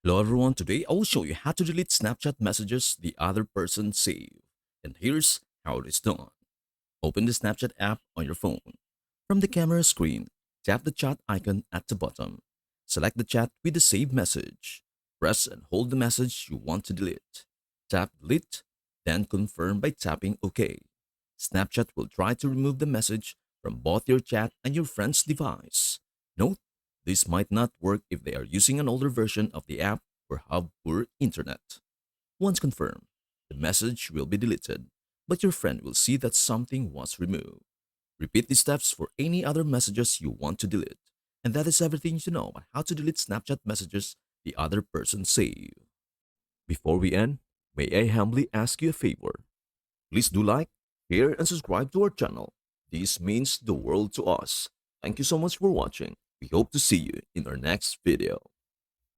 Hello everyone, today I will show you how to delete Snapchat messages the other person saved. And here's how it is done. Open the Snapchat app on your phone. From the camera screen, tap the chat icon at the bottom. Select the chat with the saved message. Press and hold the message you want to delete. Tap delete, then confirm by tapping OK. Snapchat will try to remove the message from both your chat and your friend's device. Note, this might not work if they are using an older version of the app or have poor internet. Once confirmed, the message will be deleted, but your friend will see that something was removed. Repeat these steps for any other messages you want to delete. And that is everything you need to know about how to delete Snapchat messages the other person saved. Before we end, may I humbly ask you a favor? Please do like, share, and subscribe to our channel. This means the world to us. Thank you so much for watching. We hope to see you in our next video.